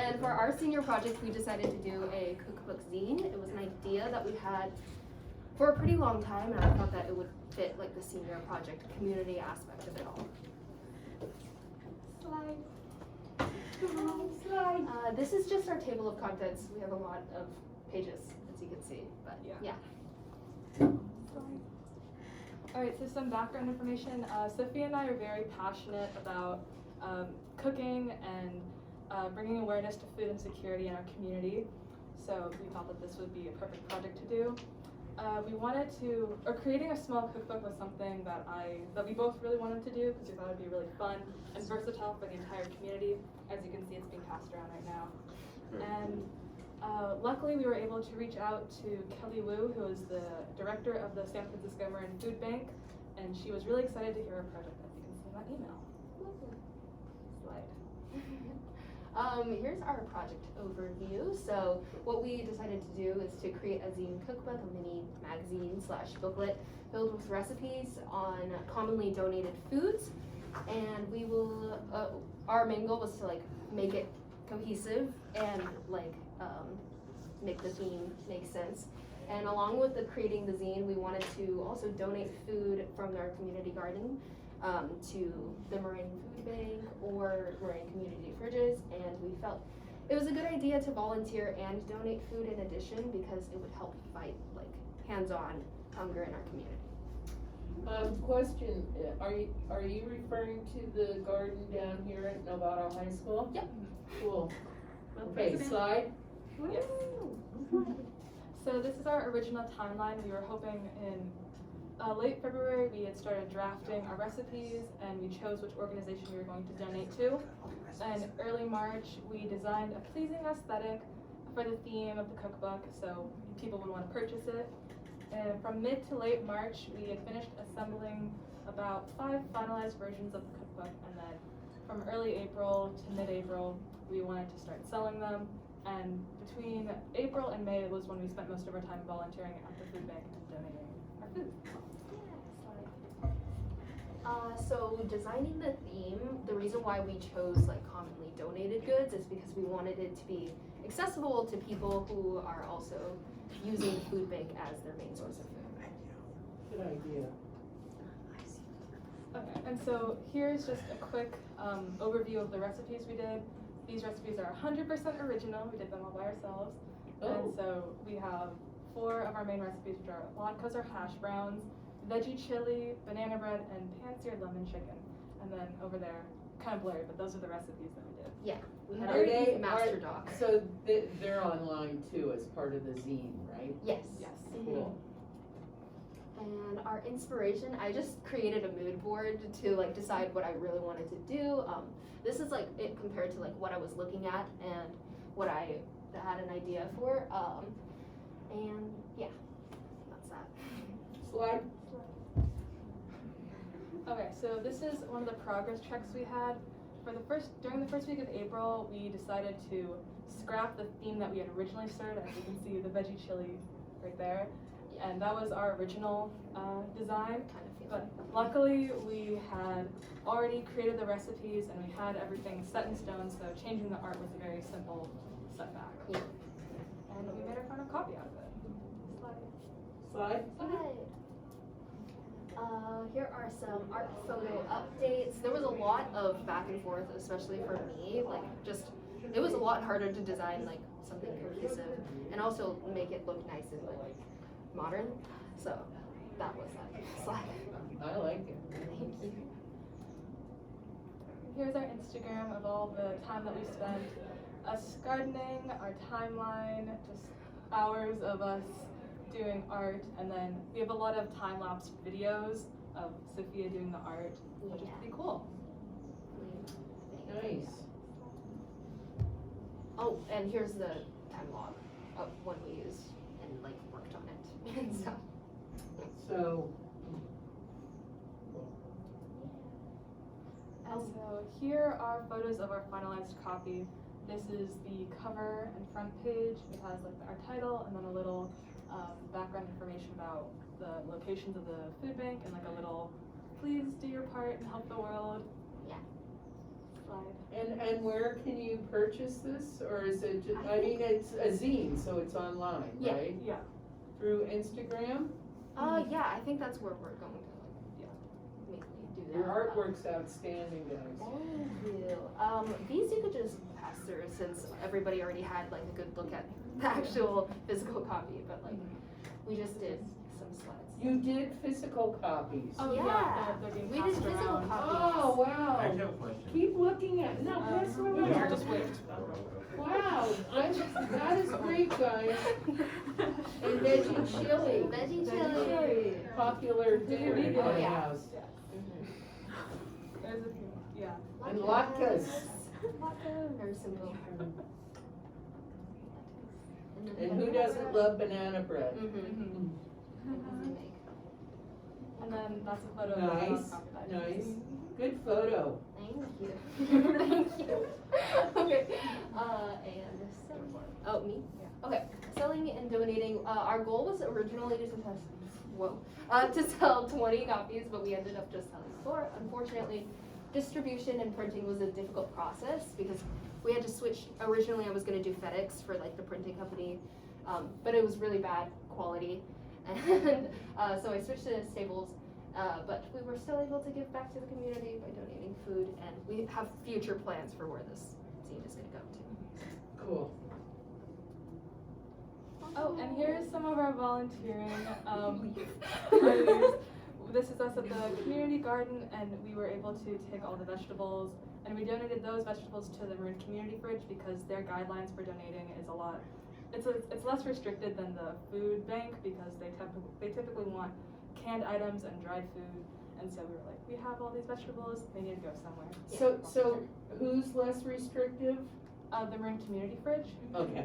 And for our senior project, we decided to do a cookbook zine. It was an idea that we had for a pretty long time, and I thought that it would fit like the senior project community aspect of it all. Slide. Slide. This is just our table of contents. We have a lot of pages, as you can see, but yeah. Alright, so some background information. Sophia and I are very passionate about cooking and bringing awareness to food insecurity in our community. So we thought that this would be a perfect project to do. Creating a small cookbook was something that we both really wanted to do because we thought it would be really fun and versatile for the entire community. As you can see, it's being passed around right now. And luckily, we were able to reach out to Kelly Wu, who is the director of the San Francisco Marin Food Bank, and she was really excited to hear our project, as you can see in that email. Slide. Here's our project overview. So what we decided to do is to create a zine cookbook, a mini magazine / booklet filled with recipes on commonly donated foods, and we will. Our main goal was to like make it cohesive and like make the theme make sense. And along with creating the zine, we wanted to also donate food from our community garden to the Marin Food Bank or Marin Community Fridges, and we felt it was a good idea to volunteer and donate food in addition because it would help fight like hands-on hunger in our community. Question, are you referring to the garden down here at Novato High School? Yep. Cool. Okay, slide. Yes. So this is our original timeline. We were hoping in late February we had started drafting our recipes and we chose which organization we were going to donate to. And early March we designed a pleasing aesthetic for the theme of the cookbook so people would want to purchase it. And from mid to late March we had finished assembling about 5 finalized versions of the cookbook, and then from early April to mid-April we wanted to start selling them. And between April and May was when we spent most of our time volunteering at the food bank and donating our food. So designing the theme, the reason why we chose like commonly donated goods is because we wanted it to be accessible to people who are also using the food bank as their main source of food. Good idea. Okay, and so here's just a quick overview of the recipes we did. These recipes are 100% original. We did them all by ourselves. Oh. And so we have 4 of our main recipes, which are latkes or hash browns, veggie chili, banana bread, and pan-seared lemon chicken. And then over there, kind of blurred, but those are the recipes that we did. Yeah, we had our master doc. So they're online too as part of the zine, right? Yes. Yes. Cool. And our inspiration, I just created a mood board to like decide what I really wanted to do. This is like it compared to like what I was looking at and what I had an idea for. And yeah, that's that. Slide. Okay, so this is one of the progress checks we had. During the first week of April, we decided to scrap the theme that we had originally started. As you can see, the veggie chili right there. And that was our original design. But luckily, we had already created the recipes and we had everything set in stone, so changing the art was a very simple setback. Yeah. And we made our final copy out of it. Slide. Here are some art photo updates. There was a lot of back and forth, especially for me. Like, it was a lot harder to design like something cohesive and also make it look nice and like modern. So that was that slide. I like it. Thank you. Here's our Instagram of all the time that we spent us gardening, our timeline, just hours of us doing art, and then we have a lot of time-lapse videos of Sophia doing the art, which is pretty cool. Nice. Oh, and here's the time log of when we used and like worked on it and stuff. So. And so here are photos of our finalized copy. This is the cover and front page. It has like our title and then a little background information about the locations of the food bank and like a little please do your part and help the world. Yeah. slide. And where can you purchase this, or is it just, I mean, it's a zine, so it's online, Yeah. right? Yeah. Through Instagram? Yeah, I think that's where we're going to mainly do that. Your artwork's outstanding, guys. Thank you. These you could just pass through since everybody already had like a good look at the actual physical copy, but like we just did some slides. You did physical copies? Oh Yeah. yeah, they're being We did passed physical around. copies. Oh, I wow. have a question. Keep looking at, no, pass it Yeah, around. just wait. Wow, that is great, guys. And veggie chili. Veggie chili. Popular dinner in my Yeah. house. There's a few. Yeah. And latkes. Very simple. And who doesn't love banana bread? Mm-hmm. And then that's a photo of the Nice, copy that I nice. used. Good photo. Thank you. Thank you. Okay. And selling. Oh, me? Yeah. Okay. Selling and donating. Our goal was originally to sell 20 copies, but we ended up just selling 4. Unfortunately, distribution and printing was a difficult process because we had to switch. Originally, I was going to do FedEx for like the printing company, but it was really bad quality, and so I switched to Staples. But we were still able to give back to the community by donating food, and we have future plans for where this zine is going to go to. Cool. Oh, and here's some of our volunteering. This is us at the community garden, and we were able to take all the vegetables, and we donated those vegetables to the Maroon Community Fridge because their guidelines for donating is a lot. It's less restricted than the food bank because they typically want canned items and dried food, and so we were like, we have all these vegetables, they need to go somewhere. So who's less restrictive? The Maroon Community Fridge. Okay.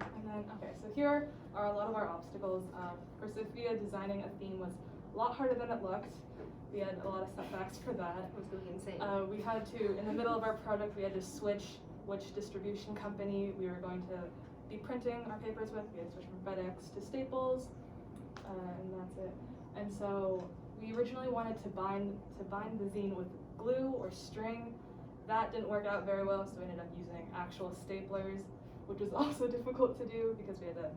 And then, okay, so here are a lot of our obstacles. For Sophia, designing a theme was a lot harder than it looked. We had a lot of setbacks for that. It was really insane. We had to, in the middle of our product, we had to switch which distribution company we were going to be printing our papers with. We had to switch from FedEx to Staples, and that's it. And so we originally wanted to bind the zine with glue or string. That didn't work out very well, so we ended up using actual staplers, which was also difficult to do because we had to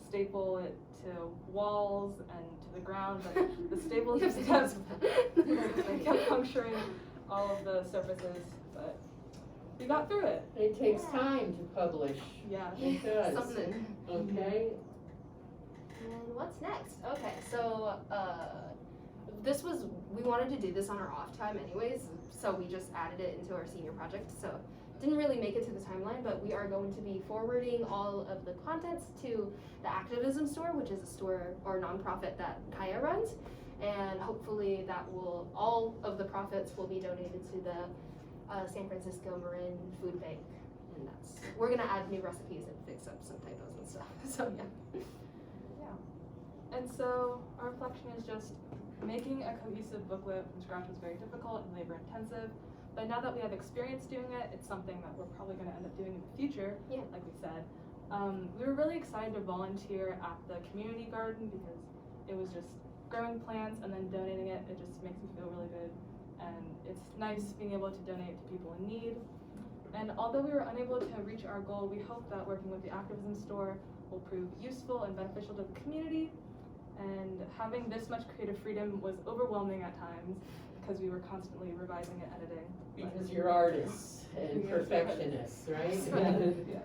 staple it to walls and to the ground, but the staples just kept puncturing all of the surfaces, but we got through it. It takes time to publish. Yeah. It does. Something. Okay. And what's next? Okay, so we wanted to do this on our off time anyways, so we just added it into our senior project. So didn't really make it to the timeline, but we are going to be forwarding all of the contents to the Activism Store, which is a store or nonprofit that Kaya runs, and hopefully all of the profits will be donated to the San Francisco Marin Food Bank, and we're gonna add new recipes and fix up some typos and stuff. So yeah. And so our reflection is just making a cohesive booklet from scratch was very difficult and labor intensive. But now that we have experience doing it, it's something that we're probably going to end up doing in the future, Yeah. like we said. We were really excited to volunteer at the community garden because it was just growing plants and then donating it. It just makes me feel really good. And it's nice being able to donate to people in need. And although we were unable to reach our goal, we hope that working with the Activism Store will prove useful and beneficial to the community. And having this much creative freedom was overwhelming at times because we were constantly revising and editing. Because you're artists and perfectionists, right? Yeah.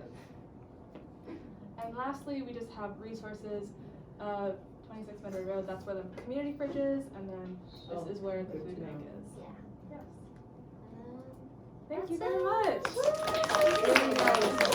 And lastly, we just have resources. 26 Medway Road, that's where the community fridge is, and then this is where the good food to bank know. is. Yeah. Yes. Thank you That's very it. much. Very nice.